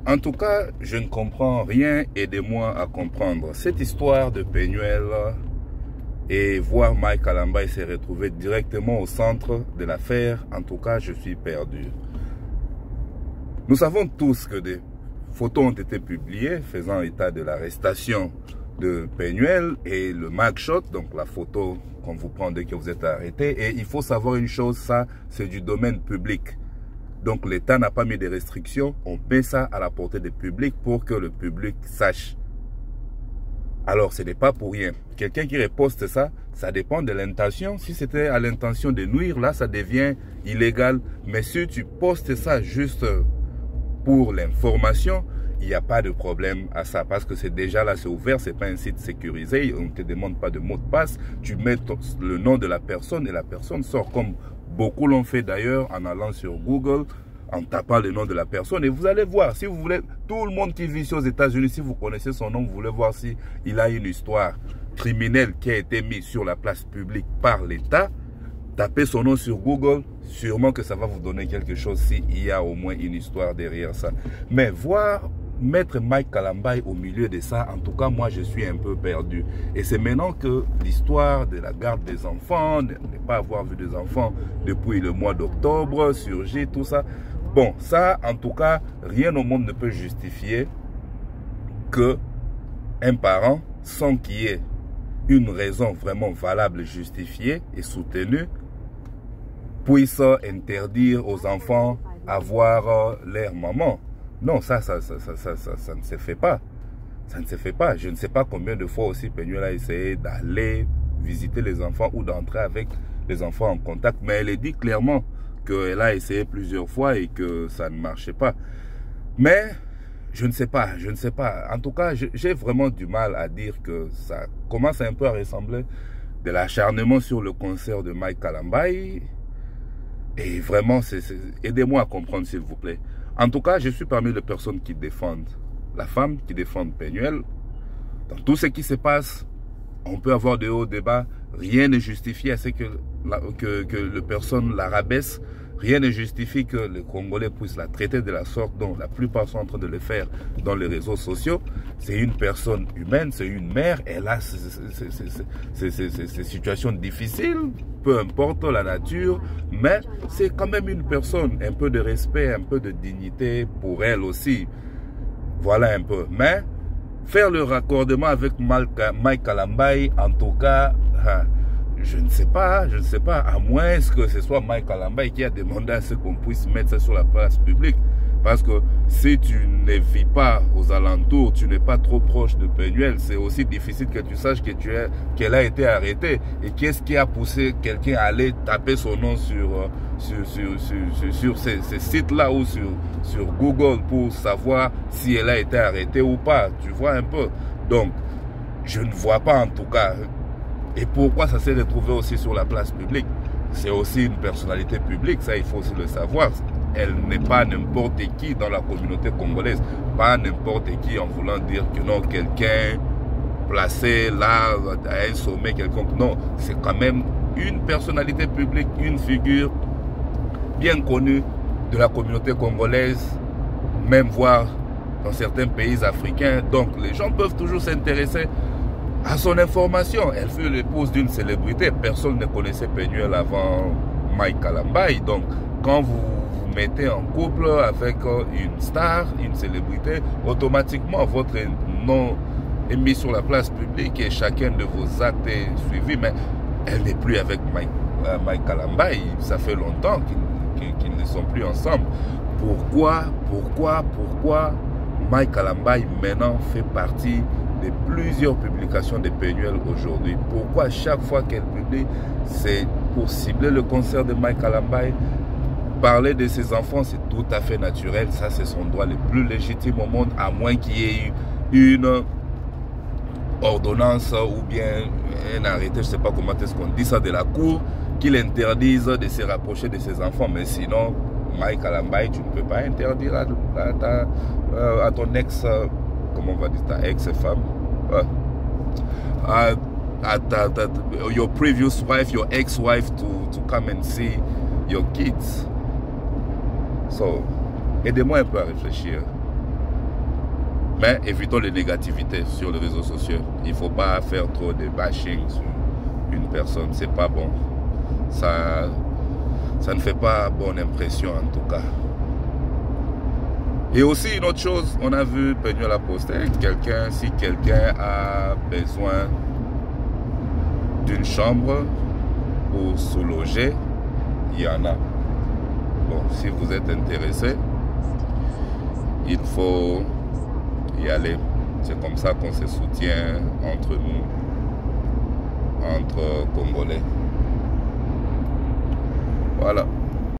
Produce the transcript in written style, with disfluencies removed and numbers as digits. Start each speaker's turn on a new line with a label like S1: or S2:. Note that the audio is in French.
S1: En tout cas, je ne comprends rien, aidez-moi à comprendre. Cette histoire de Penuel et voir Mike Kalambay s'est retrouvé directement au centre de l'affaire, en tout cas, je suis perdu. Nous savons tous que des photos ont été publiées faisant état de l'arrestation de Penuel et le mugshot, donc la photo qu'on vous prend dès que vous êtes arrêté. Et il faut savoir une chose, ça, c'est du domaine public. Donc l'État n'a pas mis de restrictions, on met ça à la portée du public pour que le public sache. Alors ce n'est pas pour rien. Quelqu'un qui reposte ça, ça dépend de l'intention. Si c'était à l'intention de nuire, là ça devient illégal. Mais si tu postes ça juste pour l'information, il n'y a pas de problème à ça. Parce que c'est déjà là, c'est ouvert, c'est pas un site sécurisé, on ne te demande pas de mot de passe. Tu mets le nom de la personne et la personne sort comme... Beaucoup l'ont fait d'ailleurs en allant sur Google, en tapant le nom de la personne. Et vous allez voir, si vous voulez, tout le monde qui vit ici aux États-Unis, si vous connaissez son nom, vous voulez voir si il a une histoire criminelle qui a été mise sur la place publique par l'État, tapez son nom sur Google, sûrement que ça va vous donner quelque chose s'il y a au moins une histoire derrière ça. Mais voir mettre Mike Kalambay au milieu de ça, en tout cas, moi, je suis un peu perdu. Et c'est maintenant que l'histoire de la garde des enfants, ne pas avoir vu des enfants depuis le mois d'octobre, surgit, tout ça. Bon, ça, en tout cas, rien au monde ne peut justifier que un parent, sans qu'il y ait une raison vraiment valable, justifiée et soutenue, puisse interdire aux enfants avoir leur maman. Non, ça ne se fait pas. Ça ne se fait pas. Je ne sais pas combien de fois aussi Penuel a essayé d'aller visiter les enfants ou d'entrer avec les enfants en contact. Mais elle a dit clairement qu'elle a essayé plusieurs fois et que ça ne marchait pas. Mais je ne sais pas. En tout cas, j'ai vraiment du mal à dire que ça commence un peu à ressembler de l'acharnement sur le concert de Mike Kalambay. Et vraiment, aidez-moi à comprendre s'il vous plaît. En tout cas, je suis parmi les personnes qui défendent la femme, qui défendent Penuel. Dans tout ce qui se passe, on peut avoir de hauts débats. Rien ne justifie à ce que le personne la rabaisse. Rien ne justifie que les Congolais puissent la traiter de la sorte dont la plupart sont en train de le faire dans les réseaux sociaux. C'est une personne humaine, c'est une mère. Elle a ces situations difficiles, peu importe la nature. Mais c'est quand même une personne, un peu de respect, un peu de dignité pour elle aussi. Voilà un peu. Mais faire le raccordement avec Mike Kalambay, en tout cas... Je ne sais pas, à moins que ce soit Mike Kalambay qui a demandé à ce qu'on puisse mettre ça sur la place publique. Parce que si tu ne vis pas aux alentours, tu n'es pas trop proche de Penuel, c'est aussi difficile que tu saches qu'elle a été arrêtée. Et qu'est-ce qui a poussé quelqu'un à aller taper son nom sur ces sites-là ou sur Google pour savoir si elle a été arrêtée ou pas. Tu vois un peu. Donc, je ne vois pas en tout cas... Et pourquoi ça s'est retrouvé aussi sur la place publique? C'est aussi une personnalité publique, ça il faut aussi le savoir. Elle n'est pas n'importe qui dans la communauté congolaise. Pas n'importe qui en voulant dire que non, quelqu'un placé là, à un sommet quelconque. Non, c'est quand même une personnalité publique, une figure bien connue de la communauté congolaise, même voire dans certains pays africains. Donc les gens peuvent toujours s'intéresser à son information. Elle fut l'épouse d'une célébrité. Personne ne connaissait Penuel avant Mike Kalambay. Donc, quand vous vous mettez en couple avec une star, une célébrité, automatiquement, votre nom est mis sur la place publique et chacun de vos actes est suivi. Mais elle n'est plus avec Mike Kalambay. Ça fait longtemps qu'ils ne sont plus ensemble. Pourquoi Mike Kalambay maintenant fait partie de plusieurs publications de Penuel aujourd'hui? Pourquoi chaque fois qu'elle publie, c'est pour cibler le concert de Mike Kalambay? Parler de ses enfants, c'est tout à fait naturel. Ça, c'est son droit le plus légitime au monde, à moins qu'il y ait eu une ordonnance ou bien un arrêté, je ne sais pas comment est-ce qu'on dit ça, de la cour, qui l'interdise de se rapprocher de ses enfants. Mais sinon, Mike Kalambay, tu ne peux pas interdire à ton ex... comment on va dire, ta ex-femme, your previous wife, your ex-wife to come and see your kids. So, aidez-moi un peu à réfléchir. Mais évitons les négativités sur les réseaux sociaux. Il ne faut pas faire trop de bashing sur une personne. C'est pas bon. Ça ne fait pas bonne impression en tout cas. Et aussi une autre chose, on a vu Peñuel a posté, si quelqu'un a besoin d'une chambre pour se loger, il y en a. Bon, si vous êtes intéressé, il faut y aller. C'est comme ça qu'on se soutient entre nous, entre Congolais. Voilà.